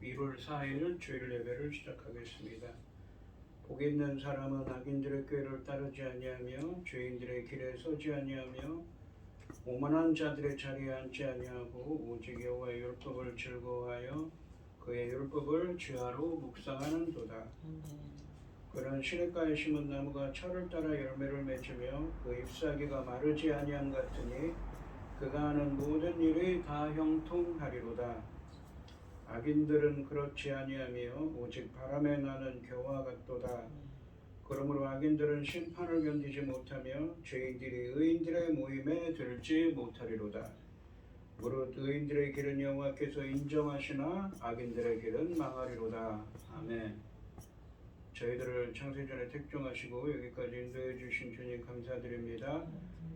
1월 4일 주일 예배를 시작하겠습니다. 복 있는 사람은 악인들의 꾀를 따르지 아니하며 죄인들의 길에 서지 아니하며 오만한 자들의 자리에 앉지 아니하고 오직 여호와의 율법을 즐거워하여 그의 율법을 주야로 묵상하는도다. 그런 시냇가에 심은 나무가 철을 따라 열매를 맺으며 그 잎사귀가 마르지 아니함 같으니 그가 하는 모든 일이 다 형통하리로다. 악인들은 그렇지 아니하며 오직 바람에 나는 겨와 같도다. 그러므로 악인들은 심판을 견디지 못하며 죄인들이 의인들의 모임에 들지 못하리로다. 무릇 의인들의 길은 여호와께서 인정하시나 악인들의 길은 망하리로다. 아멘. 저희들을 창세전에 택정하시고 여기까지 인도해 주신 주님 감사드립니다.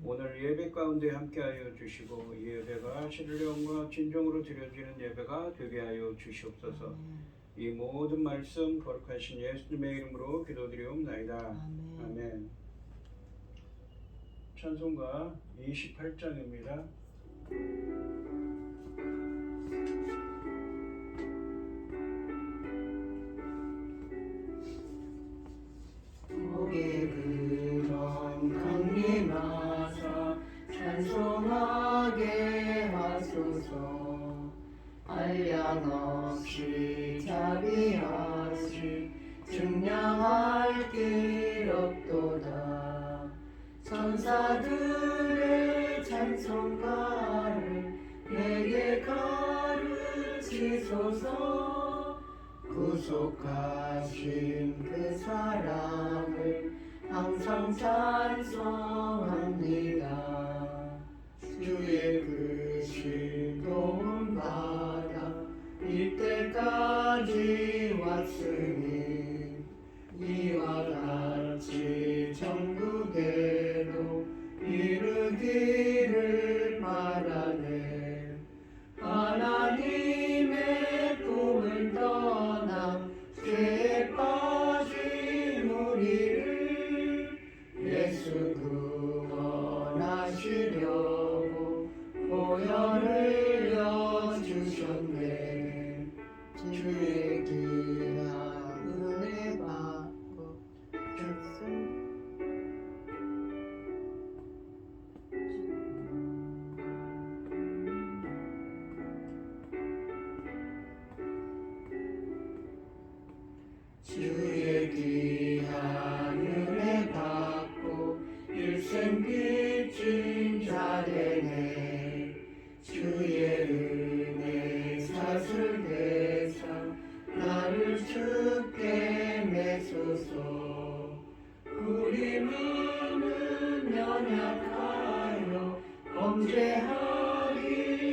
오늘 예배 가운데 함께하여 주시고 이 예배가 신령과 진정으로 드려지는 예배가 되게 하여 주시옵소서. 이 모든 말씀 거룩하신 예수님의 이름으로 기도드리옵나이다. 아멘. 찬송가 28장입니다. 목에 그런 강림하사 찬송하게 하소서. 한량 없이 자비하시 증량할 길 없도다. 천사들의 찬송가를 내게 가르치소서. 구속하신 그 사랑을 항상 찬송합니다. 주의 그 신도움 받아 이때까지 왔으니 이와 같이 천국에도 이르기를 바라네. 하나님의 꿈을 떠나 죄에 빠진 우리를 예수 구원하시려고 보혈을 여주셨네. 주의 귀한 은혜 받고 주의 귀한 은혜 받고 일생 빚진 자 되네. 주의 은혜 사슬대사 나를 주께 매소서. 우리 마음은 연약하여 범죄하기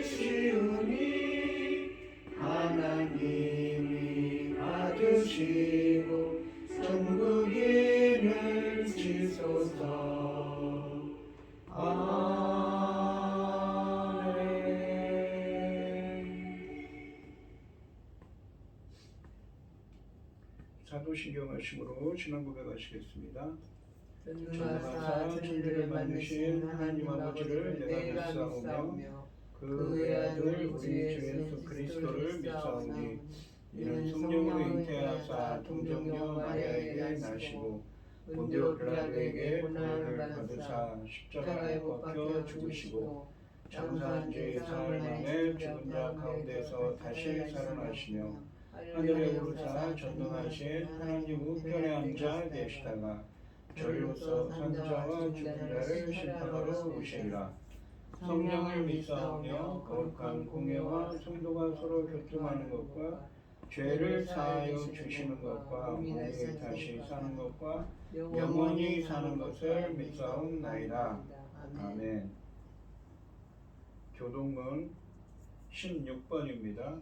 쉬우니 하나님이 받으시고 천국인을 지소서. 아멘. 사도신경 하심으로 신앙 고백하시겠습니다. 전능하사 천지를 만드신 하나님 아버지를 내가 믿사오며 그 외아들 우리 주 예수 그리스도를 믿사오니 이는 성령으로 잉태하사 동정녀 마리아에게 나시고 본디오 빌라도에게 고난을 받으사 십자가에 못 박혀 죽으시고 장사한 지 사흘 만에 죽은 자 가운데서 다시 살아나시며 하늘에 오르사 전능하신 하나님 우편에 앉아 계시다가 저리로서 산자와 죽은 자를 심판하러 오시리라. 성령을 믿사오며 거룩한 공예와 성도가 서로 교통하는 것과 죄를 사하여 주시는 것과 몸이 다시 사는 것과 영원히 사는 것을 믿사옵나이다. 아멘. 교동문 16번입니다.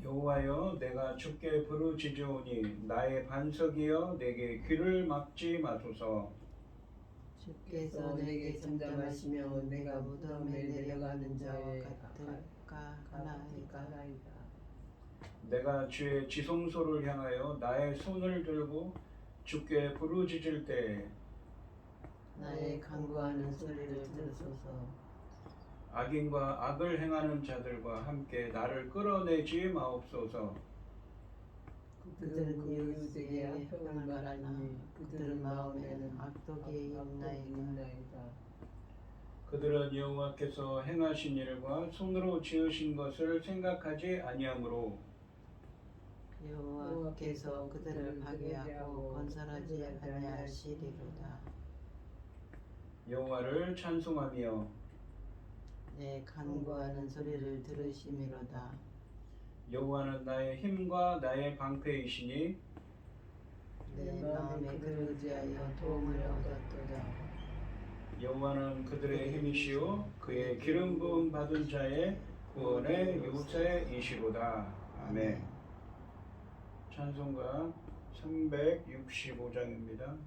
여호와여 내가 주께 부르짖으오니 나의 반석이여 내게 귀를 막지 마소서. 주께서 내게 잠잠하시며 내가 무덤에 내려가는 자와 같을까나이다. 내가 주의 지성소를 향하여 나의 손을 들고 주께 부르짖을 때에 나의 간구하는 소리를 들으소서. 악인과 악을 행하는 자들과 함께 나를 끌어내지 마옵소서. 그들은 이웃에게 악평을 말하니 그들은 마음에는 악독이 있나이다. 그들은 여호와께서 행하신 일과 손으로 지으신 것을 생각하지 아니하므로 여호와께서 그들을 파괴하고 건설하지 아니하시리로다. 여호와를 찬송하며 내 간구하는 소리를 들으심이로다. 여호와는 나의 힘과 나의 방패이시니 내 마음에 그를 의지하여 도움을 얻었도다. 여호와는 그들의 힘이시오 그의 기름 부음 받은 자의 구원의 요새이시로다. 아멘. 찬송가 365장입니다.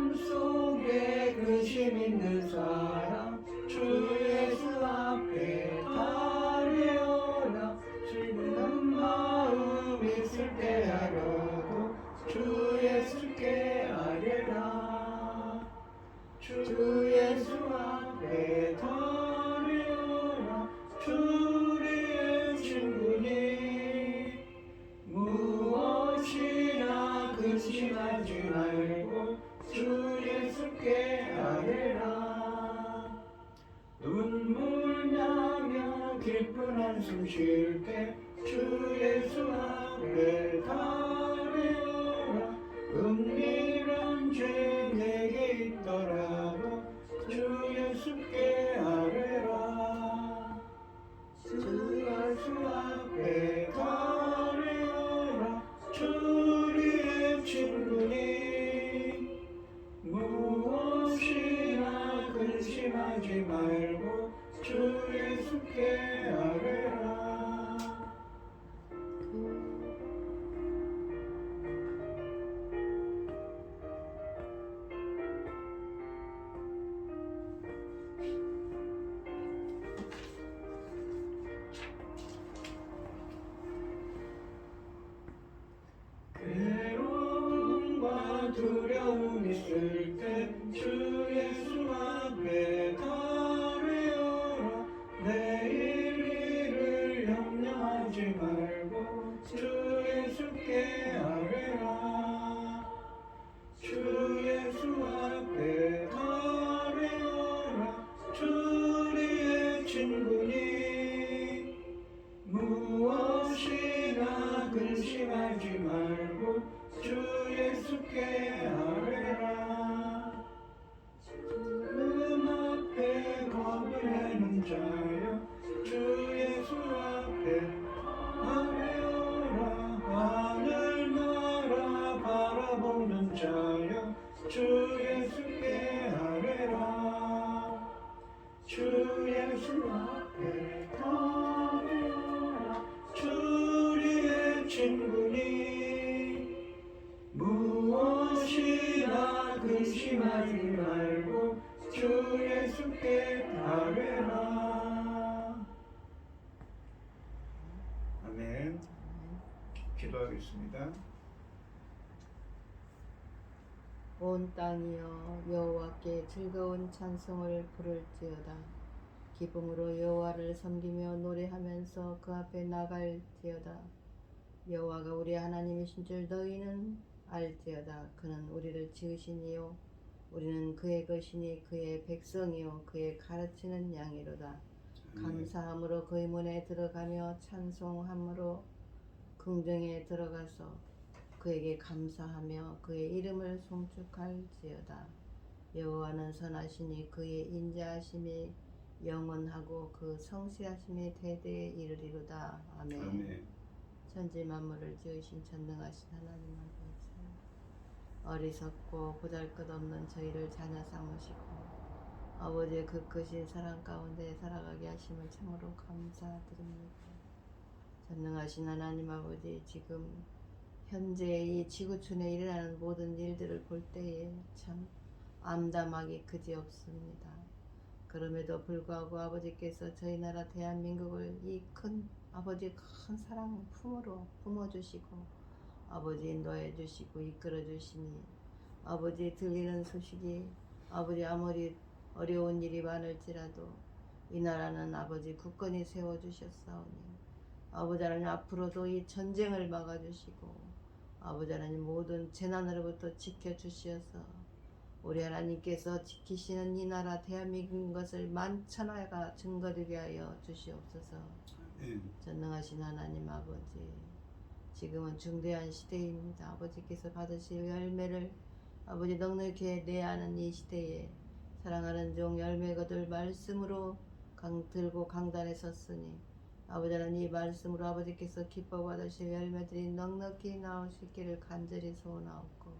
마음속에 근심 있는 사람 주 예수 앞에 달려라. 슬픈 마음 있을 때 하려고 주 예수께 아뢰라. 주 예수 앞에 달려라. 주리의 친구니 무엇이나 근심하지 말고 주 예수께 아뢰라. 눈물 나며 깊은 한숨 쉴 때 주 예수 앞에 달려라. 은밀한 죄 내게 있더라도 주 예수께 아뢰라. 주 예수 앞에 달려라. 주리의 친구니 무엇이나 근심하지 말고 주 예수께 아뢰라. 괴로움과 두려움 있을 때 주 예수 앞에 달려라. 내일 일을 염려하지 말고 주 예수께 아뢰라. 주 예수 앞에 달려라. 주리의 친구니 무엇이나 근심하지 말고 주 예수께 아뢰라. 주님 앞에 겁을 내는 자여 주 예수 앞에 아뢰어라. 하늘나라 바라보는 자여 주 예수께 아뢰라. 주 예수 앞에 아뢰어라. 주리의 친구니 무엇이나 근심하지 말고 주 예수께 아뢰라. 아멘. 기도하겠습니다. 온 땅이여 여호와께 즐거운 찬송을 부를지어다. 기쁨으로 여호와를 섬기며 노래하면서 그 앞에 나갈지어다. 여호와가 우리 하나님이신 줄 너희는 알지어다. 그는 우리를 지으신 이요 우리는 그의 것이니 그의 백성이요 그의 가르치는 양이로다. 감사함으로 그의 문에 들어가며 찬송함으로 궁정에 들어가서 그에게 감사하며 그의 이름을 송축할지어다. 여호와는 선하시니 그의 인자하심이 영원하고 그 성실하심이 대대에 이르리로다. 아멘. 아멘. 천지 만물을 지으신 전능하신 하나님 아버지, 어리석고 보잘것없는 저희를 자녀 삼으시고 아버지의 그 크신 사랑 가운데 살아가게 하심을 참으로 감사드립니다. 전능하신 하나님 아버지, 지금 현재 이 지구촌에 일어나는 모든 일들을 볼 때에 참 암담하기 그지없습니다. 그럼에도 불구하고 아버지께서 저희 나라 대한민국을 이 큰 아버지 큰 사랑 품으로 품어주시고 아버지 인도해 주시고 이끌어 주시니 아버지 들리는 소식이 아버지 아무리 어려운 일이 많을지라도 이 나라는 아버지 굳건히 세워주셨사오니 아버지 하나님 앞으로도 이 전쟁을 막아주시고 아버지 하나님 모든 재난으로부터 지켜주시어서 우리 하나님께서 지키시는 이 나라 대한민국 것을 만천하가 증거되게 하여 주시옵소서. 전능하신 하나님 아버지, 지금은 중대한 시대입니다. 아버지께서 받으실 열매를 아버지 넉넉히 내야 하는 이 시대에 사랑하는 종 열매 거둘 말씀으로 들고 강단에 섰으니 아버지 하나님 이 말씀으로 아버지께서 기뻐 받으실 열매들이 넉넉히 나올 수 있기를 간절히 소원하옵고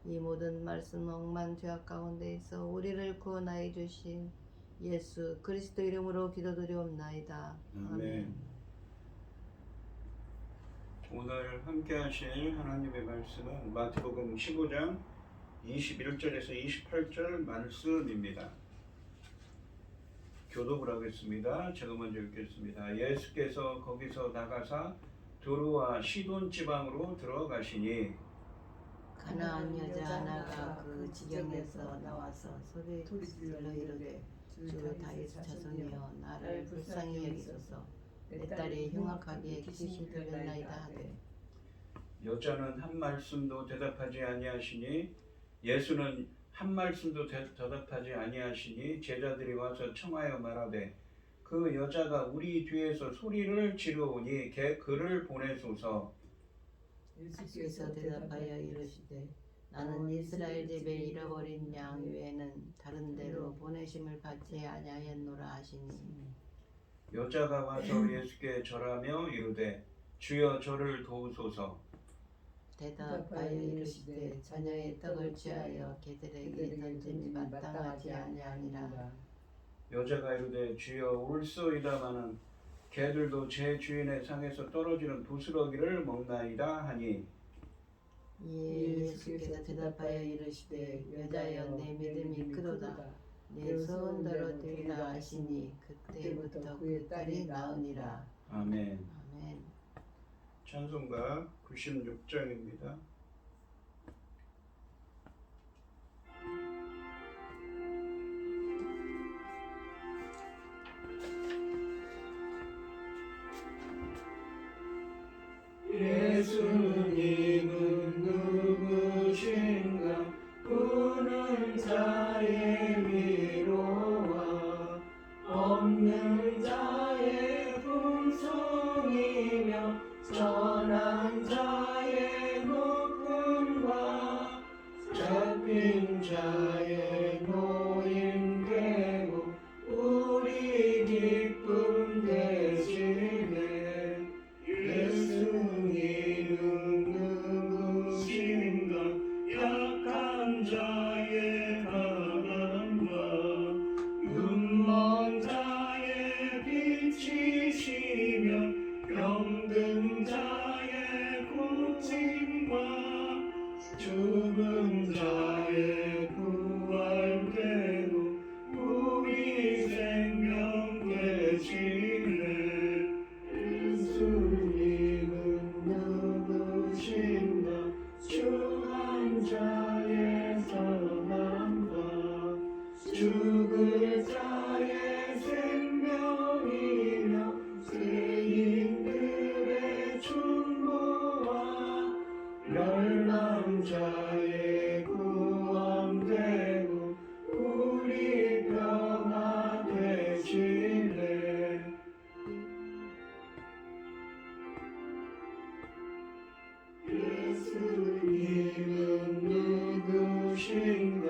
이 모든 말씀 억만 죄악 가운데에서 우리를 구원하여 주신 예수 그리스도 이름으로 기도드리옵나이다. 아멘. 오늘 함께 하실 하나님의 말씀은 마태복음 15장 21절에서 28절 말씀입니다. 교독을 하겠습니다. 제가 먼저 읽겠습니다. 예수께서 거기서 나가사 두로와 시돈 지방으로 들어가시니 가나안 여자 하나가 그 지경에서 나와서 소리 질러 이르되 주 다윗 자손이여 나를 불쌍히 여기소서 내 딸이 흉악하게 귀신 들렸나이다 하되 여자는 한 말씀도 대답하지 아니하시니 예수는 한 말씀도 대답하지 아니하시니 제자들이 와서 청하여 말하되 그 여자가 우리 뒤에서 소리를 지르오니 그를 보내소서. 예수께서 대답하여 이르시되 나는 이스라엘 집에 잃어버린 양 외에는 다른 데로 보내심을 받지 아니하였노라 하시니 여자가 와서 예수께 절하며 이르되 주여 저를 도우소서. 대답하여 이르시되 자녀의 떡을 취하여 개들에게 던짐이 마땅하지 아니하니라. 여자가 이르되 주여 올소이다마는 개들도 제 주인의 상에서 떨어지는 부스러기를 먹나이다 하니 이에 예수께서 대답하여 이르시되 여자여 내 믿음이 크도다 내 소원대로 되리라 하시니 그때부터 그의 딸이 나으니라. 아멘. 아멘. 찬송가 96장입니다. 예수님은 누구신가 우는 자의 위로와 없는 자의 풍성이며 전한 자의 높음과 잡힌 자의 노임 되고 우리 기쁨 되시네. 예수님은 누구신가 약한 자의 바람과 눈먼 자의 빛이시며 병든 자의 고침과 죽은 자의 부활되고 우리 생명 되시네. 예수님은 누구신가 추한 자의 선함과 죽을 자의 생명이며 죄인들의 충고와 멸망 자의 구원되고 우리 평화 되시네. 예수님은 누구신가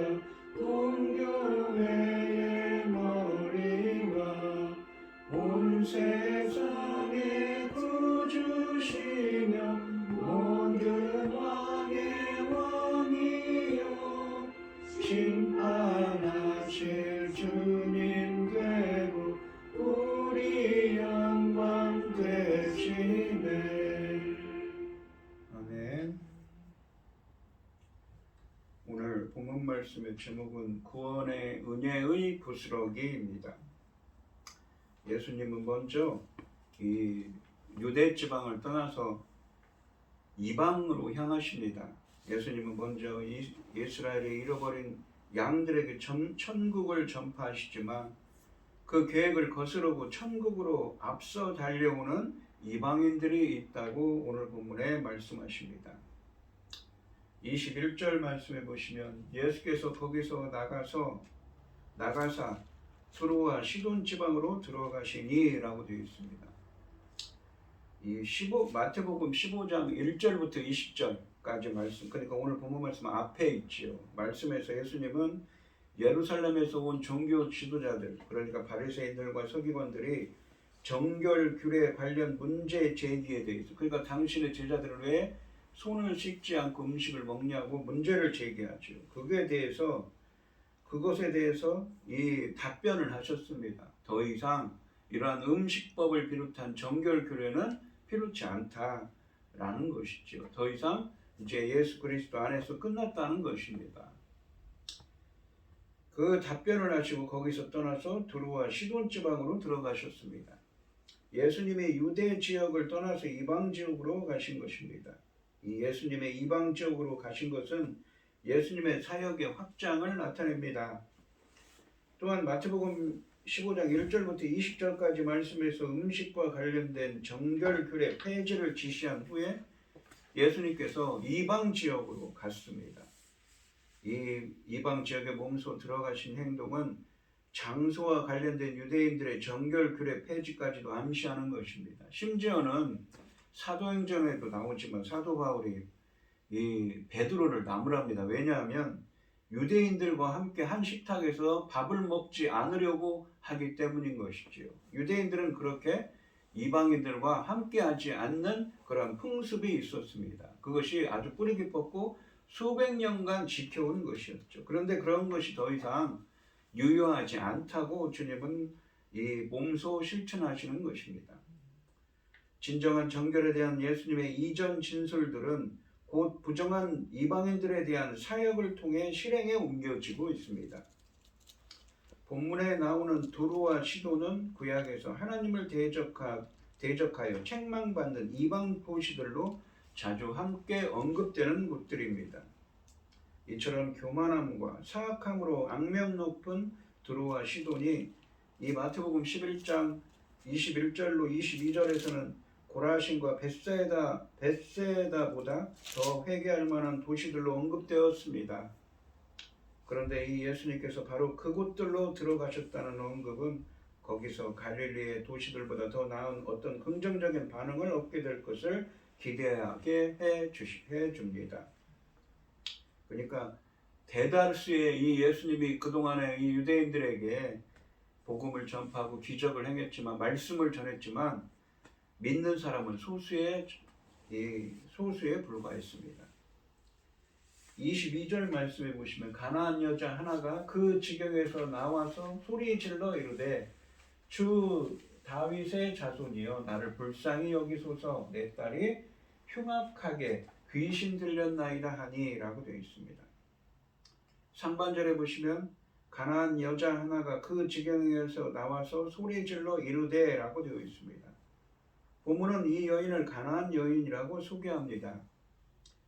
동교회의 말씀의 제목은 구원의 은혜의 부스러기입니다. 예수님은 먼저 이 유대 지방을 떠나서 이방으로 향하십니다. 예수님은 먼저 이스라엘의 잃어버린 양들에게 천국을 전파하시지만 그 계획을 거스르고 천국으로 앞서 달려오는 이방인들이 있다고 오늘 본문에 말씀하십니다. 21절 말씀해 보시면 예수께서 거기서 나가사 두로와 시돈 지방으로 들어가시니 라고 되어 있습니다. 마태복음 15장 1절부터 20절까지 말씀, 그러니까 오늘 본문 말씀 앞에 있지요. 말씀에서 예수님은 예루살렘에서 온 종교 지도자들, 그러니까 바리새인들과 서기관들이 정결규례 관련 문제 제기에 대해서, 그러니까 당신의 제자들을 왜 손을 씻지 않고 음식을 먹냐고 문제를 제기하죠. 그것에 대해서 이 답변을 하셨습니다. 더 이상 이러한 음식법을 비롯한 정결규례는 필요치 않다라는 것이죠. 더 이상 이제 예수 그리스도 안에서 끝났다는 것입니다. 그 답변을 하시고 거기서 떠나서 두로와 시돈 지방으로 들어가셨습니다. 예수님의 유대 지역을 떠나서 이방 지역으로 가신 것입니다. 이 예수님의 이방 지역으로 가신 것은 예수님의 사역의 확장을 나타냅니다. 또한 마태복음 15장 1절부터 20절까지 말씀에서 음식과 관련된 정결규례 폐지를 지시한 후에 예수님께서 이방 지역으로 갔습니다. 이 이방 지역에 몸소 들어가신 행동은 장소와 관련된 유대인들의 정결규례 폐지까지도 암시하는 것입니다. 심지어는 사도행전에도 나오지만 사도 바울이 이 베드로를 나무랍니다. 왜냐하면 유대인들과 함께 한 식탁에서 밥을 먹지 않으려고 하기 때문인 것이지요. 유대인들은 그렇게 이방인들과 함께하지 않는 그런 풍습이 있었습니다. 그것이 아주 뿌리 깊었고 수백 년간 지켜온 것이었죠. 그런데 그런 것이 더 이상 유효하지 않다고 주님은 이 몸소 실천하시는 것입니다. 진정한 정결에 대한 예수님의 이전 진술들은 곧 부정한 이방인들에 대한 사역을 통해 실행에 옮겨지고 있습니다. 본문에 나오는 두로와 시도는 구약에서 하나님을 대적하여 책망받는 이방 포시들로 자주 함께 언급되는 곳들입니다. 이처럼 교만함과 사악함으로 악명 높은 두로와 시돈이 이 마태복음 11장 21절로 22절에서는 고라신과 벳세다보다 더 회개할 만한 도시들로 언급되었습니다. 그런데 이 예수님께서 바로 그곳들로 들어가셨다는 언급은 거기서 갈릴리의 도시들보다 더 나은 어떤 긍정적인 반응을 얻게 될 것을 기대하게 해 줍니다. 그러니까 대다수의 이 예수님이 그동안에 이 유대인들에게 복음을 전파하고 기적을 행했지만, 말씀을 전했지만 믿는 사람은 소수에 불과했습니다. 22절 말씀해 보시면 가나안 여자 하나가 그 지경에서 나와서 소리 질러 이르되 주 다윗의 자손이여 나를 불쌍히 여기소서 내 딸이 흉악하게 귀신 들렸나이다 하니 라고 되어 있습니다. 상반절에 보시면 가나안 여자 하나가 그 지경에서 나와서 소리 질러 이르되 라고 되어 있습니다. 본문은 이 여인을 가나안 여인이라고 소개합니다.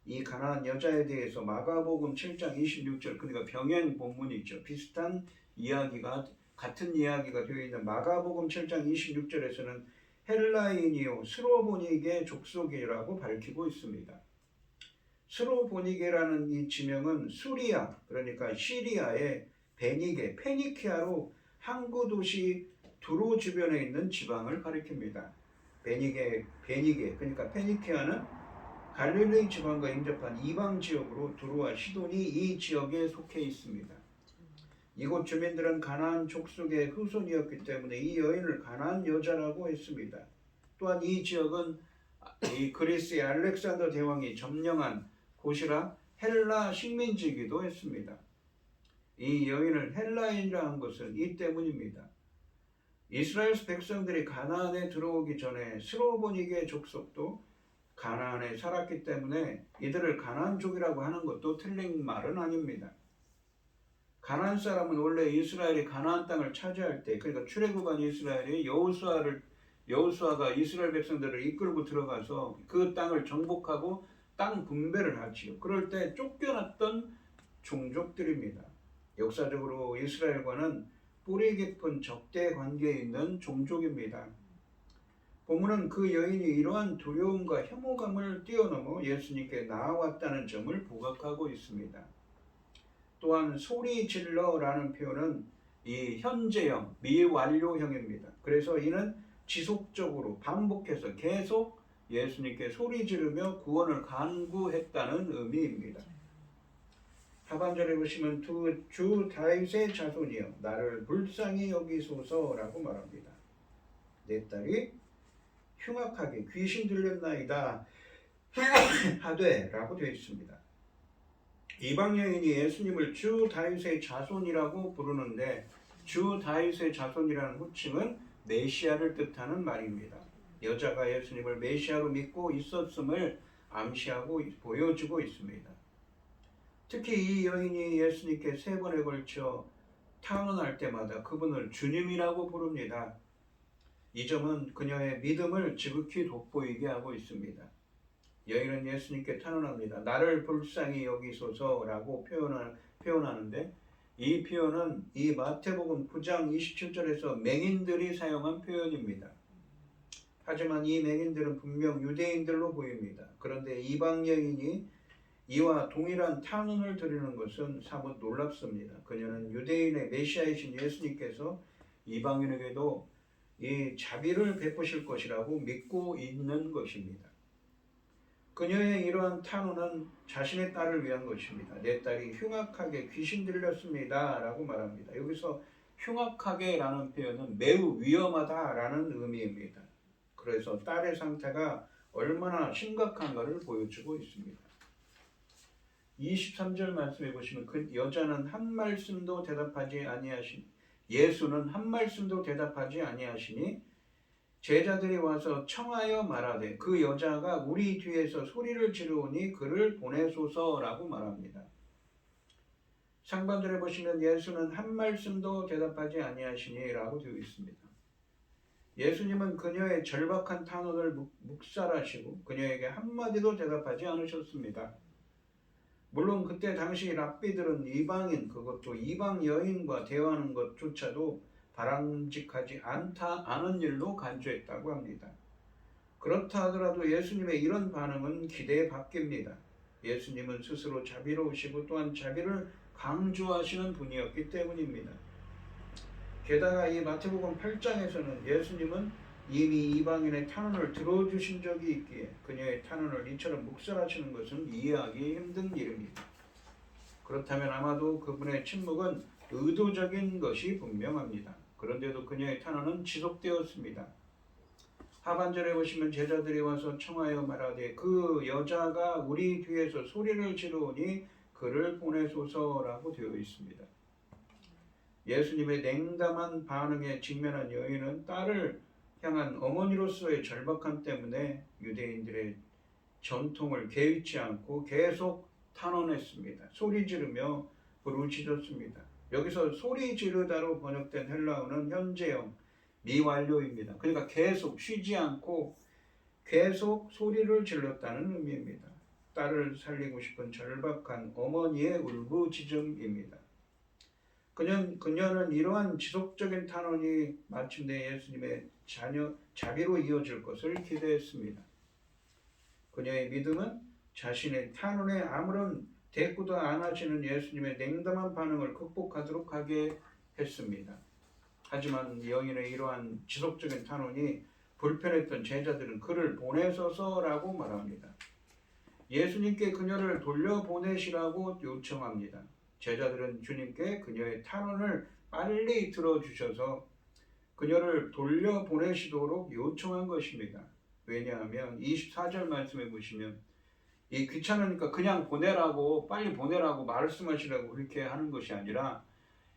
이 가나안 여자에 대해서 마가복음 7장 26절, 그러니까 병행 본문이죠. 비슷한 이야기가, 같은 이야기가 되어 있는 마가복음 7장 26절에서는 헬라인이요 스로보니게 족속이라고 밝히고 있습니다. 스로보니게라는 이 지명은 수리아, 그러니까 시리아의 베니게, 페니키아로 항구 도시 두로 주변에 있는 지방을 가리킵니다. 베니게, 그러니까 페니키아는 갈릴리 지방과 인접한 이방 지역으로 두로와 시돈이 이 지역에 속해 있습니다. 이곳 주민들은 가나안 족속의 후손이었기 때문에 이 여인을 가나안 여자라고 했습니다. 또한 이 지역은 이 그리스의 알렉산더 대왕이 점령한 곳이라 헬라 식민지이기도 했습니다. 이 여인을 헬라인이라 한 것은 이 때문입니다. 이스라엘 백성들이 가나안에 들어오기 전에 스로보니게 족속도 가나안에 살았기 때문에 이들을 가나안족이라고 하는 것도 틀린 말은 아닙니다. 가나안 사람은 원래 이스라엘이 가나안 땅을 차지할 때, 그러니까 출애굽한 이스라엘이 여호수아가 이스라엘 백성들을 이끌고 들어가서 그 땅을 정복하고 땅 분배를 하지요. 그럴 때 쫓겨났던 종족들입니다. 역사적으로 이스라엘과는 뿌리 깊은 적대 관계에 있는 종족입니다. 본문은 그 여인이 이러한 두려움과 혐오감을 뛰어넘어 예수님께 나아왔다는 점을 부각하고 있습니다. 또한 소리 질러라는 표현은 이 현재형, 미완료형입니다. 그래서 이는 지속적으로 반복해서 계속 예수님께 소리 지르며 구원을 간구했다는 의미입니다. 하반절에 보시면 주 다윗의 자손이여 나를 불쌍히 여기소서라고 말합니다. 내 딸이 흉악하게 귀신 들렸나이다 하되 라고 되어 있습니다. 이방 여인이 예수님을 주 다윗의 자손이라고 부르는데 주 다윗의 자손이라는 호칭은 메시아를 뜻하는 말입니다. 여자가 예수님을 메시아로 믿고 있었음을 암시하고 보여주고 있습니다. 특히 이 여인이 예수님께 3번에 걸쳐 탄원할 때마다 그분을 주님이라고 부릅니다. 이 점은 그녀의 믿음을 지극히 돋보이게 하고 있습니다. 여인은 예수님께 탄원합니다. 나를 불쌍히 여기소서라고 표현하는데 이 표현은 이 마태복음 9장 27절에서 맹인들이 사용한 표현입니다. 하지만 이 맹인들은 분명 유대인들로 보입니다. 그런데 이방 여인이 이와 동일한 탄원을 드리는 것은 사뭇 놀랍습니다. 그녀는 유대인의 메시아이신 예수님께서 이방인에게도 이 자비를 베푸실 것이라고 믿고 있는 것입니다. 그녀의 이러한 탄원은 자신의 딸을 위한 것입니다. 내 딸이 흉악하게 귀신 들렸습니다 라고 말합니다. 여기서 흉악하게 라는 표현은 매우 위험하다 라는 의미입니다. 그래서 딸의 상태가 얼마나 심각한가를 보여주고 있습니다. 23절 말씀해 보시면 그 여자는 한 말씀도 대답하지 아니하시니 예수는 한 말씀도 대답하지 아니하시니 제자들이 와서 청하여 말하되 그 여자가 우리 뒤에서 소리를 지르오니 그를 보내소서라고 말합니다. 상반절에 보시면 예수는 한 말씀도 대답하지 아니하시니 라고 되어 있습니다. 예수님은 그녀의 절박한 탄원을 묵살하시고 그녀에게 한마디도 대답하지 않으셨습니다. 물론 그때 당시 랍비들은 이방인, 그것도 이방 여인과 대화하는 것조차도 바람직하지 않은 일로 간주했다고 합니다. 그렇다 하더라도 예수님의 이런 반응은 기대에 바뀝니다. 예수님은 스스로 자비로우시고 또한 자비를 강조하시는 분이었기 때문입니다. 게다가 이 마태복음 8장에서는 예수님은 이미 이방인의 탄원을 들어주신 적이 있기에 그녀의 탄원을 이처럼 묵살하시는 것은 이해하기 힘든 일입니다. 그렇다면 아마도 그분의 침묵은 의도적인 것이 분명합니다. 그런데도 그녀의 탄원은 지속되었습니다. 하반절에 보시면 제자들이 와서 청하여 말하되 그 여자가 우리 뒤에서 소리를 지르오니 그를 보내소서라고 되어 있습니다. 예수님의 냉담한 반응에 직면한 여인은 딸을 향한 어머니로서의 절박함 때문에 유대인들의 전통을 개의치 않고 계속 탄원했습니다. 소리 지르며 부르짖었습니다. 여기서 소리 지르다로 번역된 헬라어는 현재형 미완료입니다. 그러니까 계속 쉬지 않고 계속 소리를 질렀다는 의미입니다. 딸을 살리고 싶은 절박한 어머니의 울부짖음입니다. 그녀는 이러한 지속적인 탄원이 마침내 예수님의 자비로 이어질 것을 기대했습니다. 그녀의 믿음은 자신의 탄원에 아무런 대꾸도 안 하시는 예수님의 냉담한 반응을 극복하도록 하게 했습니다. 하지만 여인의 이러한 지속적인 탄원이 불편했던 제자들은 그를 보내소서라고 말합니다. 예수님께 그녀를 돌려보내시라고 요청합니다. 제자들은 주님께 그녀의 탄원을 빨리 들어주셔서 그녀를 돌려보내시도록 요청한 것입니다. 왜냐하면 24절 말씀해 보시면 이 귀찮으니까 그냥 보내라고 빨리 보내라고 말씀하시라고 그렇게 하는 것이 아니라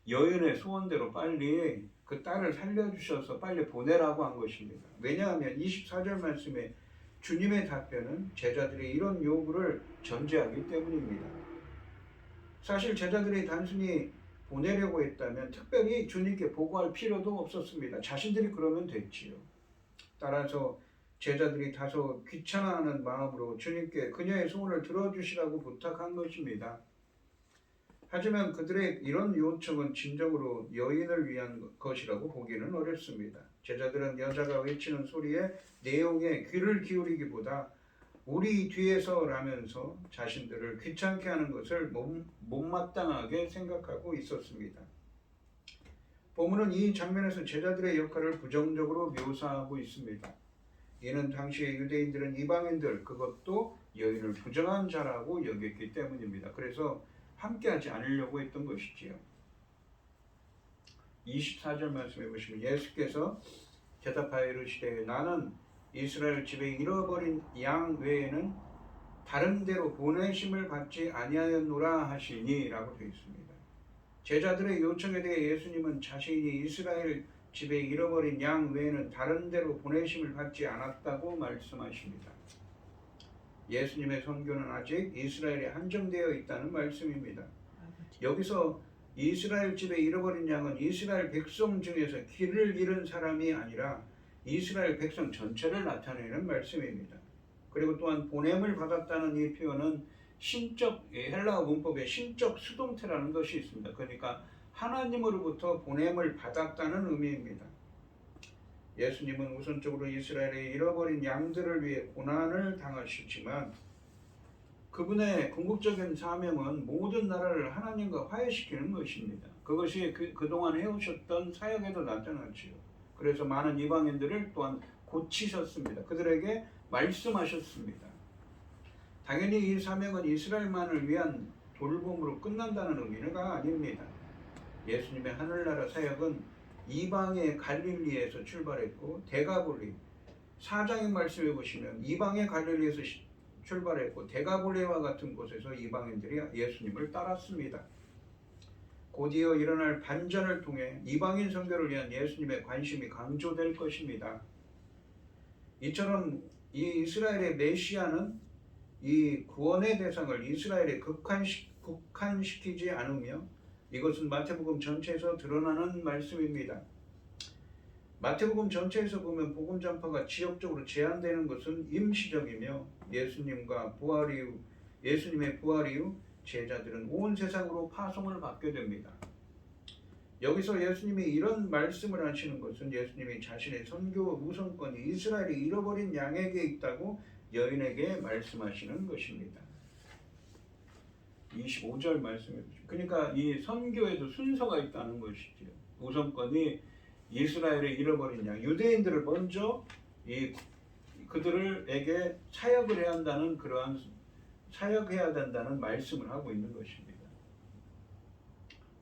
여인의 소원대로 빨리 그 딸을 살려주셔서 빨리 보내라고 한 것입니다. 왜냐하면 24절 말씀에 주님의 답변은 제자들이 이런 요구를 전제하기 때문입니다. 사실 제자들이 단순히 보내려고 했다면 특별히 주님께 보고할 필요도 없었습니다. 자신들이 그러면 됐지요. 따라서 제자들이 다소 귀찮아하는 마음으로 주님께 그녀의 소원을 들어주시라고 부탁한 것입니다. 하지만 그들의 이런 요청은 진정으로 여인을 위한 것이라고 보기는 어렵습니다. 제자들은 여자가 외치는 소리의 내용에 귀를 기울이기보다 우리 뒤에서라면서 자신들을 귀찮게 하는 것을 못마땅하게 생각하고 있었습니다. 본문은 이 장면에서 제자들의 역할을 부정적으로 묘사하고 있습니다. 이는 당시의 유대인들은 이방인들, 그것도 여인을 부정한 자라고 여겼기 때문입니다. 그래서 함께하지 않으려고 했던 것이지요. 24절 말씀해 보시면 예수께서 대답하여 이르시되 나는 이스라엘 집에 잃어버린 양 외에는 다른 데로 보내심을 받지 아니하였노라 하시니 라고 되어 있습니다. 제자들의 요청에 대해 예수님은 자신이 이스라엘 집에 잃어버린 양 외에는 다른 데로 보내심을 받지 않았다고 말씀하십니다. 예수님의 선교는 아직 이스라엘에 한정되어 있다는 말씀입니다. 여기서 이스라엘 집에 잃어버린 양은 이스라엘 백성 중에서 길을 잃은 사람이 아니라 이스라엘 백성 전체를 나타내는 말씀입니다. 그리고 또한 보냄을 받았다는 이 표현은 헬라어 문법에 신적 수동태라는 것이 있습니다. 그러니까 하나님으로부터 보냄을 받았다는 의미입니다. 예수님은 우선적으로 이스라엘의 잃어버린 양들을 위해 고난을 당하시지만 그분의 궁극적인 사명은 모든 나라를 하나님과 화해시키는 것입니다. 그것이 그동안 해오셨던 사역에도 나타났지요. 그래서 많은 이방인들을 또한 고치셨습니다. 그들에게 말씀하셨습니다. 당연히 이 사명은 이스라엘만을 위한 돌봄으로 끝난다는 의미가 아닙니다. 예수님의 하늘나라 사역은 이방의 갈릴리에서 출발했고 데가볼리 4장의 말씀해 보시면 이방의 갈릴리에서 출발했고 데가볼리와 같은 곳에서 이방인들이 예수님을 따랐습니다. 곧이어 일어날 반전을 통해 이방인 선교를 위한 예수님의 관심이 강조될 것입니다. 이처럼 이 이스라엘의 메시아는 이 구원의 대상을 이스라엘에 국한시키지 않으며 이것은 마태복음 전체에서 드러나는 말씀입니다. 마태복음 전체에서 보면 복음 전파가 지역적으로 제한되는 것은 임시적이며 예수님의 부활 이후 제자들은 온 세상으로 파송을 받게 됩니다. 여기서 예수님이 이런 말씀을 하시는 것은 예수님이 자신의 선교 우선권이 이스라엘이 잃어버린 양에게 있다고 여인에게 말씀하시는 것입니다. 25절 말씀해 주십시오. 그러니까 이 선교에도 순서가 있다는 것이죠. 우선권이 이스라엘의 잃어버린 양, 유대인들을 먼저 그들에게 사역을 해야 한다는 사역해야 된다는 말씀을 하고 있는 것입니다.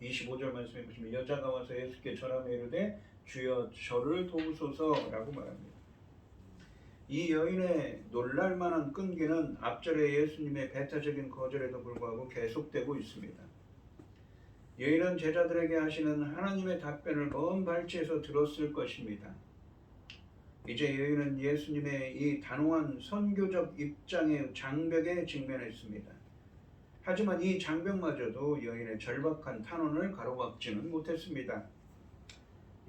25절 말씀해 보시면 여자가 와서 예수께 절하며 이르되 주여 저를 도우소서라고 말합니다. 이 여인의 놀랄만한 끈기는 앞절의 예수님의 배타적인 거절에도 불구하고 계속되고 있습니다. 여인은 제자들에게 하시는 하나님의 답변을 먼 발치에서 들었을 것입니다. 이제 여인은 예수님의 이 단호한 선교적 입장의 장벽에 직면했습니다. 하지만 이 장벽마저도 여인의 절박한 탄원을 가로막지는 못했습니다.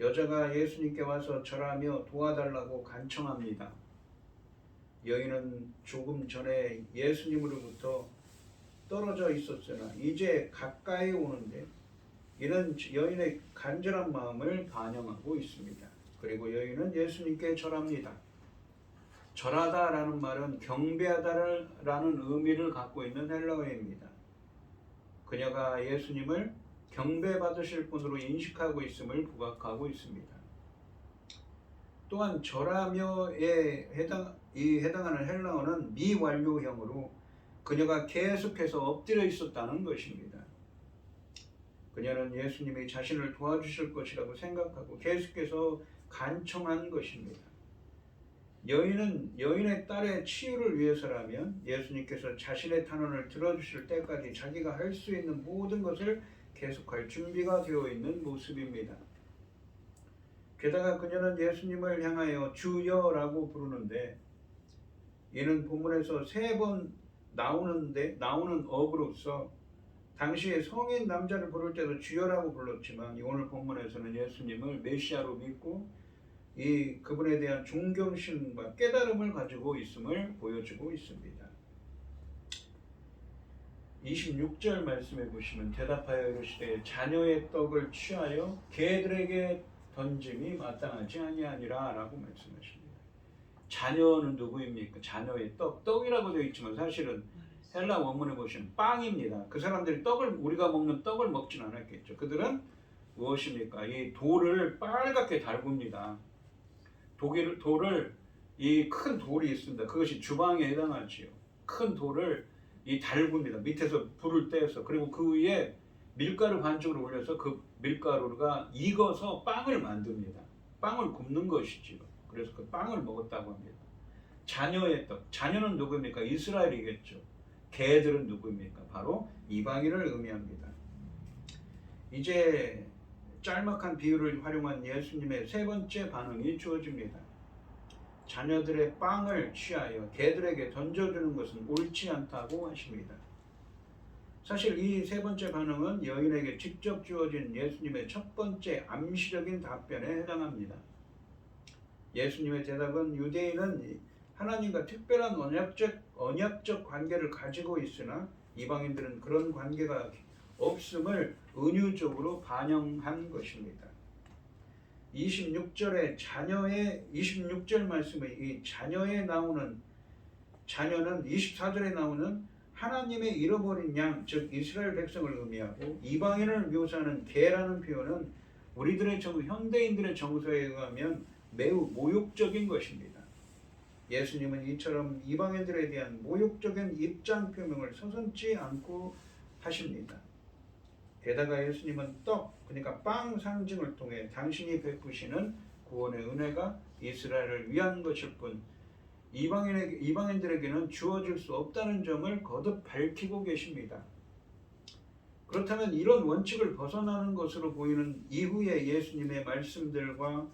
여자가 예수님께 와서 절하며 도와달라고 간청합니다. 여인은 조금 전에 예수님으로부터 떨어져 있었으나 이제 가까이 오는데 이는 여인의 간절한 마음을 반영하고 있습니다. 그리고 여인은 예수님께 절합니다. 절하다라는 말은 경배하다라는 의미를 갖고 있는 헬라어입니다. 그녀가 예수님을 경배받으실 분으로 인식하고 있음을 부각하고 있습니다. 또한 절하며에 해당하는 헬라어는 미완료형으로 그녀가 계속해서 엎드려 있었다는 것입니다. 그녀는 예수님이 자신을 도와주실 것이라고 생각하고 계속해서 간청한 것입니다. 여인의 딸의 치유를 위해서라면 예수님께서 자신의 탄원을 들어주실 때까지 자기가 할 수 있는 모든 것을 계속할 준비가 되어 있는 모습입니다. 게다가 그녀는 예수님을 향하여 주여라고 부르는데 이는 본문에서 3번 나오는 어구로서 당시에 성인 남자를 부를 때도 주여라고 불렀지만 오늘 본문에서는 예수님을 메시아로 믿고 그분에 대한 존경심과 깨달음을 가지고 있음을 보여주고 있습니다. 26절 말씀해 보시면 대답하여 이르시되 자녀의 떡을 취하여 개들에게 던짐이 마땅하지 아니하니라 라고 말씀하십니다. 자녀는 누구입니까? 자녀의 떡이라고 되어 있지만 사실은 헬라 원문에 보시면 빵입니다. 그 사람들이 우리가 먹는 떡을 먹진 않았겠죠. 그들은 무엇입니까? 이 돌을 빨갛게 달굽니다. 이 큰 돌이 있습니다. 그것이 주방에 해당하지요. 큰 돌을 달굽니다. 밑에서 불을 떼서 그리고 그 위에 밀가루 반죽을 올려서 그 밀가루가 익어서 빵을 만듭니다. 빵을 굽는 것이지요. 그래서 그 빵을 먹었다고 합니다. 자녀의 떡. 자녀는 누구입니까? 이스라엘이겠죠. 개들은 누구입니까? 바로 이방인을 의미합니다. 이제 짤막한 비유를 활용한 예수님의 세 번째 반응이 주어집니다. 자녀들의 빵을 취하여 개들에게 던져주는 것은 옳지 않다고 하십니다. 사실 이 세 번째 반응은 여인에게 직접 주어진 예수님의 첫 번째 암시적인 답변에 해당합니다. 예수님의 대답은 유대인은 하나님과 특별한 언약적 관계를 가지고 있으나 이방인들은 그런 관계가 없음을 은유적으로 반영한 것입니다. 26절 말씀의 이 자녀에 나오는 자녀는 24절에 나오는 하나님의 잃어버린 양, 즉 이스라엘 백성을 의미하고 이방인을 묘사하는 개라는 표현은 우리들의 현대인들의 정서에 의하면 매우 모욕적인 것입니다. 예수님은 이처럼 이방인들에 대한 모욕적인 입장 표명을 서슴지 않고 하십니다. 게다가 예수님은 그러니까 빵 상징을 통해 당신이 베푸시는 구원의 은혜가 이스라엘을 위한 것일 뿐 이방인들에게는 주어질 수 없다는 점을 거듭 밝히고 계십니다. 그렇다면 이런 원칙을 벗어나는 것으로 보이는 이후의 예수님의 말씀들과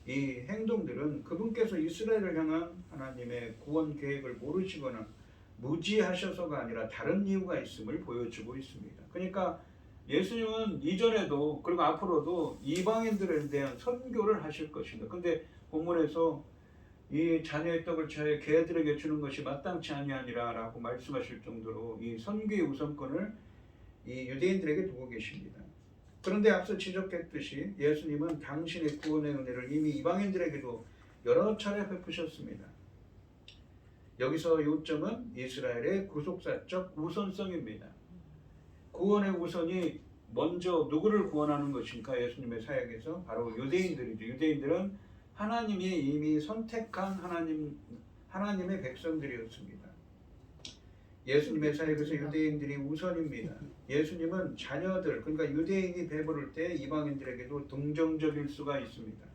이 행동들은 그분께서 이스라엘을 향한 하나님의 구원 계획을 모르시거나 무지하셔서가 아니라 다른 이유가 있음을 보여주고 있습니다. 그러니까 예수님은 이전에도 그리고 앞으로도 이방인들에 대한 선교를 하실 것입니다. 근데 본문에서 이 자녀의 떡을 취하여 개들에게 주는 것이 마땅치 아니하니라 라고 말씀하실 정도로 이 선교의 우선권을 이 유대인들에게 두고 계십니다. 그런데 앞서 지적했듯이 예수님은 당신의 구원의 은혜를 이미 이방인들에게도 여러 차례 베푸셨습니다. 여기서 요점은 이스라엘의 구속사적 우선성입니다. 구원의 우선이 먼저 누구를 구원하는 것입니까? 예수님의 사역에서 바로 유대인들이죠. 유대인들은 하나님이 이미 선택한 하나님의 백성들이었습니다. 예수님의 사역에서 유대인들이 우선입니다. 예수님은 자녀들, 그러니까 유대인이 배부를 때 이방인들에게도 동정적일 수가 있습니다.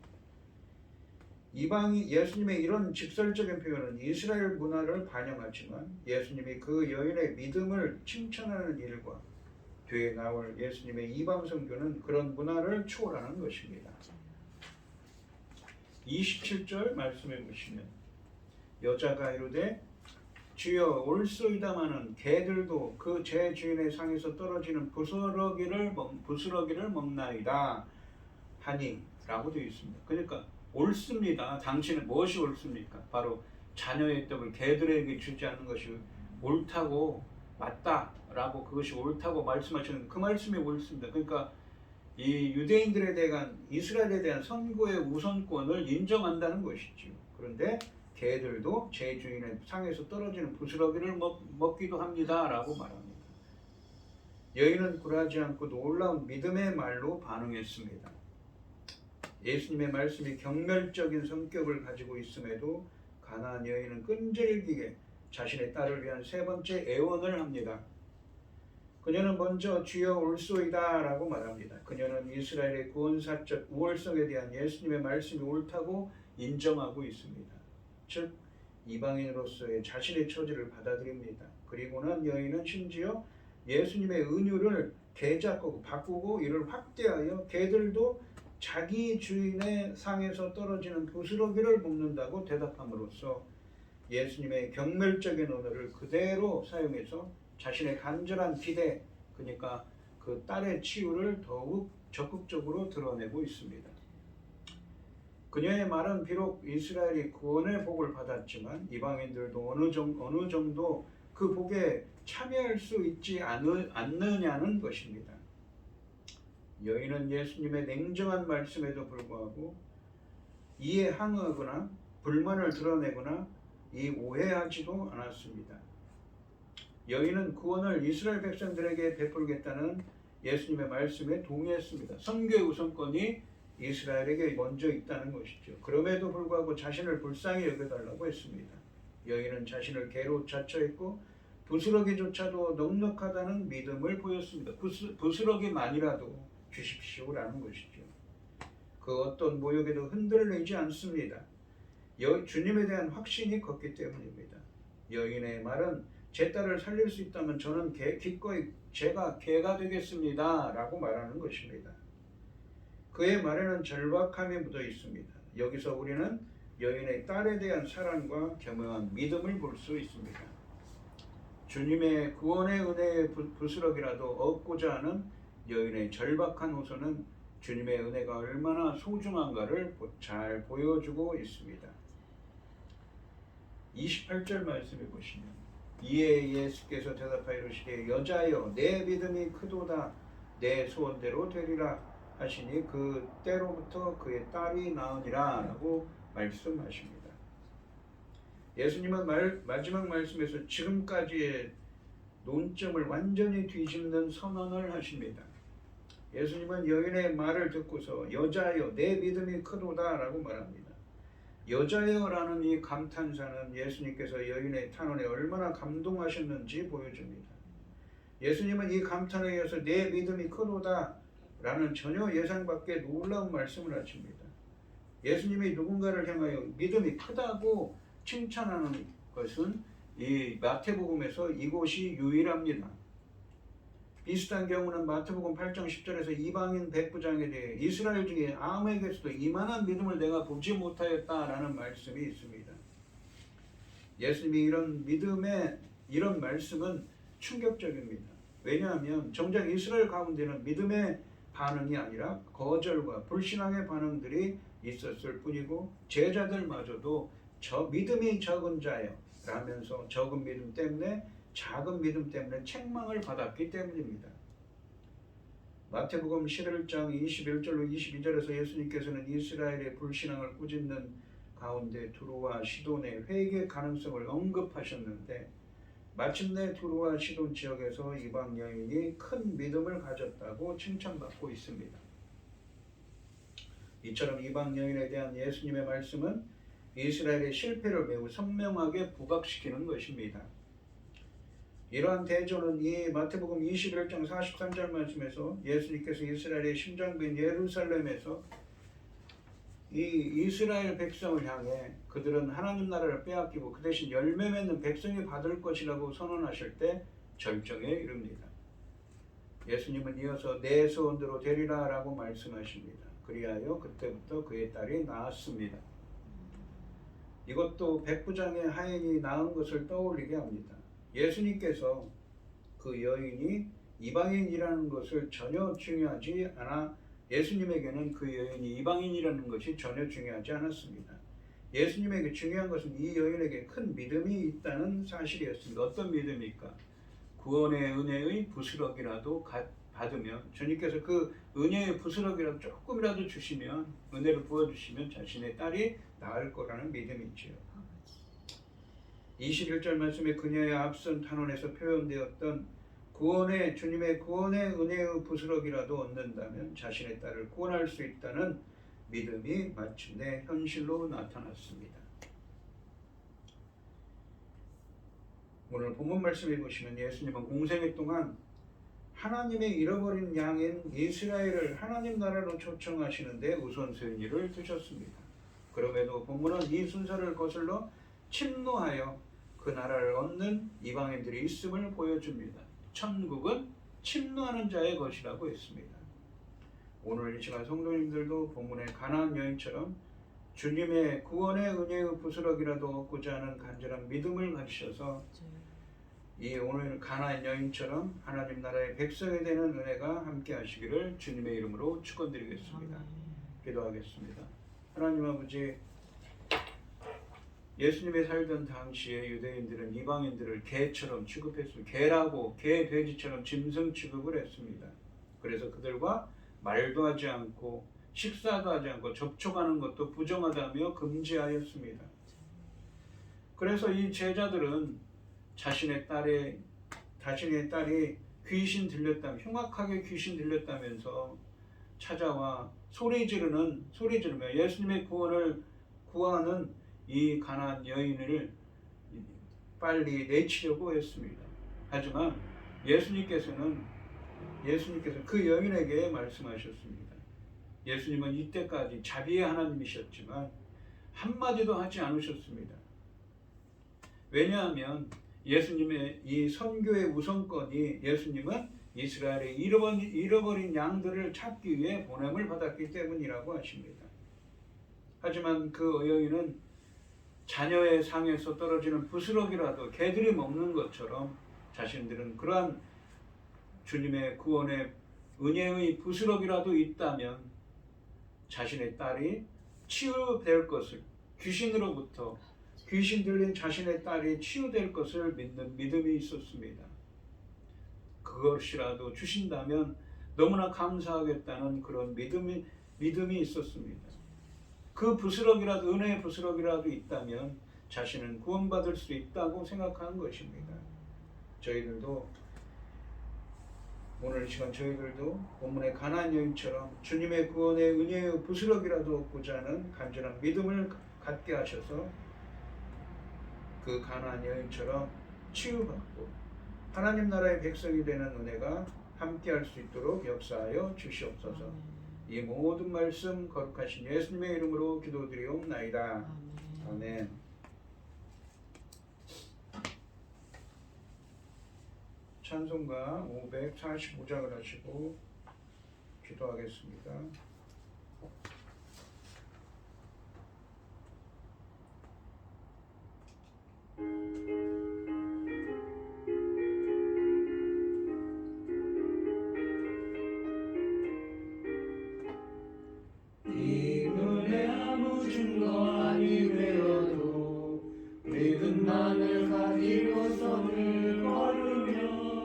예수님의 이런 직설적인 표현은 이스라엘 문화를 반영하지만 예수님이 그 여인의 믿음을 칭찬하는 일과 뒤에 나올 예수님의 이방 선교는 그런 문화를 초월하는 것입니다. 27절 말씀해 보시면 여자가 이르되 주여 올소이다마는 개들도 그 제 주인의 상에서 떨어지는 부스러기를 먹나이다 하니 라고 되어 있습니다. 그러니까 옳습니다. 당신은 무엇이 옳습니까? 바로 자녀의 떡을 개들에게 주지 않는 것이 옳다고 맞다라고 그것이 옳다고 말씀하시는 그 말씀이 옳습니다. 그러니까 이 유대인들에 대한 이스라엘에 대한 선교의 우선권을 인정한다는 것이죠. 그런데 개들도 제 주인의 상에서 떨어지는 부스러기를 먹기도 합니다 라고 말합니다. 여인은 굴하지 않고 놀라운 믿음의 말로 반응했습니다. 예수님의 말씀이 경멸적인 성격을 가지고 있음에도 가나안 여인은 끈질기게 자신의 딸을 위한 세 번째 애원을 합니다. 그녀는 먼저 주여 올소이다 라고 말합니다. 그녀는 이스라엘의 구원사적 우월성에 대한 예수님의 말씀이 옳다고 인정하고 있습니다. 즉 이방인으로서의 자신의 처지를 받아들입니다. 그리고는 여인은 심지어 예수님의 은유를 바꾸고 이를 확대하여 개들도 자기 주인의 상에서 떨어지는 부스러기를 먹는다고 대답함으로써 예수님의 경멸적인 언어를 그대로 사용해서 자신의 간절한 기대, 그러니까 그 딸의 치유를 더욱 적극적으로 드러내고 있습니다. 그녀의 말은 비록 이스라엘이 구원의 복을 받았지만 이방인들도 어느 정도 그 복에 참여할 수 있지 않느냐는 것입니다. 여인은 예수님의 냉정한 말씀에도 불구하고 이에 항의하거나 불만을 드러내거나 오해하지도 않았습니다. 여인은 구원을 이스라엘 백성들에게 베풀겠다는 예수님의 말씀에 동의했습니다. 선교의 우선권이 이스라엘에게 먼저 있다는 것이죠. 그럼에도 불구하고 자신을 불쌍히 여겨달라고 했습니다. 여인은 자신을 개로 자처했고 부스러기조차도 넉넉하다는 믿음을 보였습니다. 부스러기만이라도 주십시오라는 것이죠. 그 어떤 모욕에도 흔들리지 않습니다. 주님에 대한 확신이 컸기 때문입니다. 여인의 말은 제 딸을 살릴 수 있다면 저는 기꺼이 제가 개가 되겠습니다 라고 말하는 것입니다. 그의 말에는 절박함이 묻어 있습니다. 여기서 우리는 여인의 딸에 대한 사랑과 겸허한 믿음을 볼 수 있습니다. 주님의 구원의 은혜의 부스러기라도 얻고자 하는 여인의 절박한 호소는 주님의 은혜가 얼마나 소중한가를 잘 보여주고 있습니다. 28절 말씀해 보시면 이에 예수께서 대답하여 이르시되 여자여 내 믿음이 크도다 내 소원대로 되리라 하시니 그 때로부터 그의 딸이 나으니라 라고 말씀하십니다. 예수님은 마지막 말씀에서 지금까지의 논점을 완전히 뒤집는 선언을 하십니다. 예수님은 여인의 말을 듣고서 여자여 내 믿음이 크도다 라고 말합니다. 여자여라는 이 감탄사는 예수님께서 여인의 탄원에 얼마나 감동하셨는지 보여줍니다. 예수님은 이 감탄에 이어서 내 믿음이 크도다 라는 전혀 예상 밖의 놀라운 말씀을 하십니다. 예수님이 누군가를 향하여 믿음이 크다고 칭찬하는 것은 이 마태복음에서 이곳이 유일합니다. 비슷한 경우는 마태복음 8장 10절에서 이방인 백부장에 대해 이스라엘 중에 아무에게서도 이만한 믿음을 내가 보지 못하였다라는 말씀이 있습니다. 예수님이 이런 말씀은 충격적입니다. 왜냐하면 정작 이스라엘 가운데는 믿음의 반응이 아니라 거절과 불신앙의 반응들이 있었을 뿐이고 제자들마저도 저 믿음이 적은 자여 라면서 적은 믿음 때문에 작은 믿음 때문에 책망을 받았기 때문입니다. 마태복음 11장 21절로 22절에서 예수님께서는 이스라엘의 불신앙을 꾸짖는 가운데 두로와 시돈의 회개 가능성을 언급하셨는데 마침내 두로와 시돈 지역에서 이방 여인이 큰 믿음을 가졌다고 칭찬받고 있습니다. 이처럼 이방 여인에 대한 예수님의 말씀은 이스라엘의 실패를 매우 선명하게 부각시키는 것입니다. 이러한 대조는 이 마태복음 21장 43절 말씀에서 예수님께서 이스라엘의 심장부인 예루살렘에서 이 이스라엘 백성을 향해 그들은 하나님 나라를 빼앗기고 그 대신 열매 맺는 백성이 받을 것이라고 선언하실 때 절정에 이릅니다. 예수님은 이어서 내 소원대로 되리라 라고 말씀하십니다. 그리하여 그때부터 그의 딸이 낳았습니다. 이것도 백부장의 하인이 낳은 것을 떠올리게 합니다. 예수님께서 그 여인이 이방인이라는 것을 전혀 중요하지 않아 예수님에게는 그 여인이 이방인이라는 것이 전혀 중요하지 않았습니다. 예수님에게 중요한 것은 이 여인에게 큰 믿음이 있다는 사실이었습니다. 어떤 믿음입니까? 구원의 은혜의 부스러기라도 받으면 주님께서 그 은혜의 부스러기라도 조금이라도 주시면 은혜를 부어주시면 자신의 딸이 나을 거라는 믿음이지요. 21절 말씀에 그녀의 앞선 탄원에서 표현되었던 주님의 구원의 은혜의 부스러기라도 얻는다면 자신의 딸을 구원할 수 있다는 믿음이 마침내 현실로 나타났습니다. 오늘 본문 말씀에 보시면 예수님은 공생애 동안 하나님의 잃어버린 양인 이스라엘을 하나님 나라로 초청하시는데 우선순위를 두셨습니다. 그럼에도 본문은 이 순서를 거슬러 침노하여 그 나라를 얻는 이방인들이 있음을 보여줍니다. 천국은 침노하는 자의 것이라고 했습니다. 오늘 이 시간 성도님들도 본문의 가나안 여인처럼 주님의 구원의 은혜의 부스러기라도 얻고자 하는 간절한 믿음을 가지셔서 이 오늘 가나안 여인처럼 하나님 나라의 백성이 되는 은혜가 함께 하시기를 주님의 이름으로 축원드리겠습니다. 기도하겠습니다. 하나님 아버지, 예수님이 살던 당시에 유대인들은 이방인들을 개처럼 취급했습니다. 개라고, 개, 돼지처럼 짐승 취급을 했습니다. 그래서 그들과 말도 하지 않고 식사도 하지 않고 접촉하는 것도 부정하다며 금지하였습니다. 그래서 이 제자들은 자신의 딸이 귀신 들렸다며, 흉악하게 귀신 들렸다면서 찾아와 소리 지르며 예수님의 구원을 구하는 이 가난한 여인을 빨리 내치려고 했습니다. 하지만 예수님께서 그 여인에게 말씀하셨습니다. 예수님은 이때까지 자비의 하나님이셨지만 한마디도 하지 않으셨습니다. 왜냐하면 예수님의 이 선교의 우선권이, 예수님은 이스라엘의 잃어버린 양들을 찾기 위해 보냄을 받았기 때문이라고 하십니다. 하지만 그 여인은 자녀의 상에서 떨어지는 부스러기라도 개들이 먹는 것처럼 자신들은 그러한 주님의 구원의 은혜의 부스러기라도 있다면 자신의 딸이 치유될 것을, 귀신으로부터 귀신 들린 자신의 딸이 치유될 것을 믿는 믿음이 있었습니다. 그것이라도 주신다면 너무나 감사하겠다는 그런 믿음이 있었습니다. 그 부스러기라도, 은혜의 부스러기라도 있다면 자신은 구원받을 수 있다고 생각하는 것입니다. 오늘 이 시간 저희들도 본문의 가나안 여인처럼 주님의 구원의 은혜의 부스러기라도 얻고자 하는 간절한 믿음을 갖게 하셔서 그 가나안 여인처럼 치유받고 하나님 나라의 백성이 되는 은혜가 함께할 수 있도록 역사하여 주시옵소서. 이 모든 말씀 거룩하신 예수님의 이름으로 기도드리옵나이다. 아멘. 찬송가 545장을 하시고 기도하겠습니다. 이 눈에 아무 증거 아니 되어도 믿음만을 가지고 손을 걸으며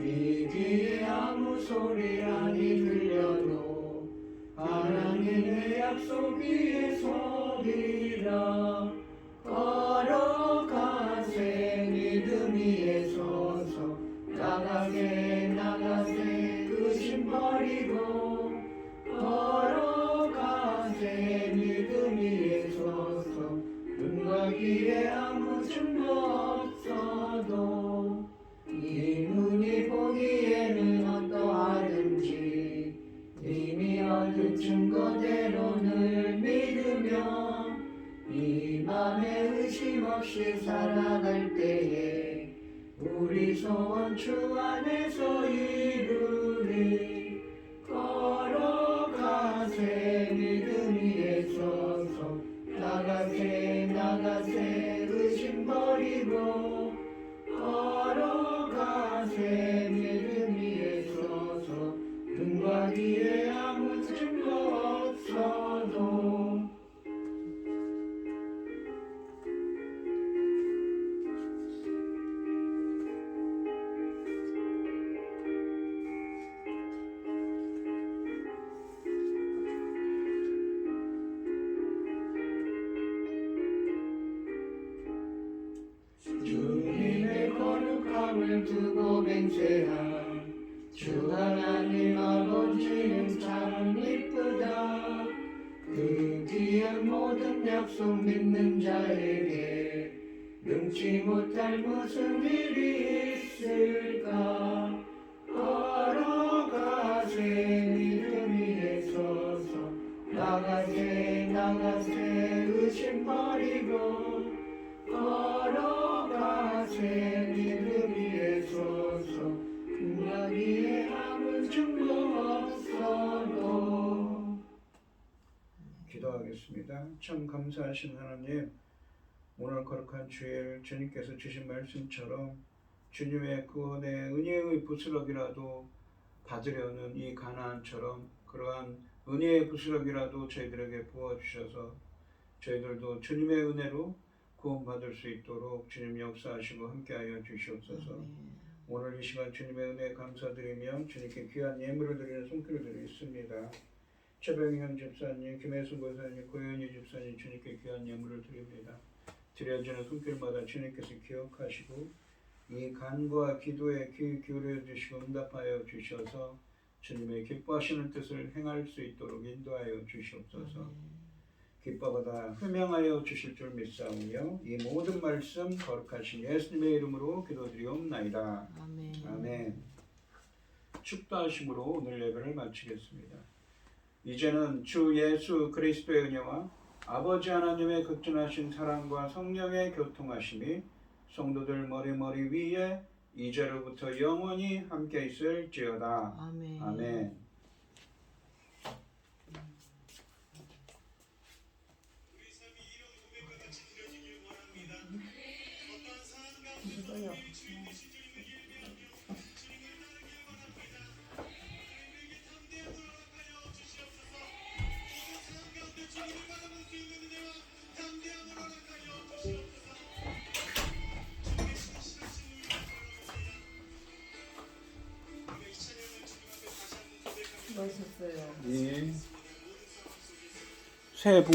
이 귀에 아무 소리 아니 들려도 하나님의 약속 위에 서리라. 걸어가세 믿음 위에 서서 나가세 그 짐 버리고 걸어가세 믿음 위에 서서 눈과 귀에 아무 증거 없어도 이 눈이 보기에는 어떠하든지 이미 얻은 증거대로 늘 믿으며 이 맘에 의심 없이 살아갈 때에 우리 소원 주 안에서 이루리. 걸어가세 믿음 위에 서서 나가세 의심 버리고 걸어가세 믿음 위에 서서 눈과 귀에 아무 증거 없어도 주님의 거룩함을 두고 맹세한 주 하나님 아버지는 참 이쁘다. 그 귀한 모든 약속 믿는 자에게 능치 못할 무슨 일이 있을까. 걸어가세 믿음 위에 서서 나가세 의심 버리고 걸어가세 믿음 위에 서서 눈과 귀에 아무 증거 없어도. 기도하겠습니다. 참 감사하신 하나님, 오늘 거룩한 주일 주님께서 주신 말씀처럼 주님의 구원의 은혜의 부스럭이라도 받으려는 이 가나안처럼 그러한 은혜의 부스럭이라도 저희들에게 부어주셔서 저희들도 주님의 은혜로 구원받을 수 있도록 주님 역사하시고 함께하여 주시옵소서. 아멘. 오늘 이 시간 주님의 은혜에 감사드리며 주님께 귀한 예물을 드리는 손길을 드리겠습니다. 최병현 집사님, 김혜순 권사님, 고현희 집사님 주님께 귀한 예물을 드립니다. 드려지는 손길마다 주님께서 기억하시고 이 간구와 기도에 귀 기울여 주시고 응답하여 주셔서 주님의 기뻐하시는 뜻을 행할 수 있도록 인도하여 주시옵소서. 기뻐보다 흠명하여 주실 줄 믿사오며 이 모든 말씀 거룩하신 예수님의 이름으로 기도드리옵나이다. 아멘. 아멘. 축도하심으로 오늘 예배를 마치겠습니다. 이제는 주 예수 그리스도의 은혜와 아버지 하나님의 극진하신 사랑과 성령의 교통하심이 성도들 머리 위에 이제로부터 영원히 함께 있을지어다. 아멘. 아멘. 이거요. 멋있었어요. 예. 새해 복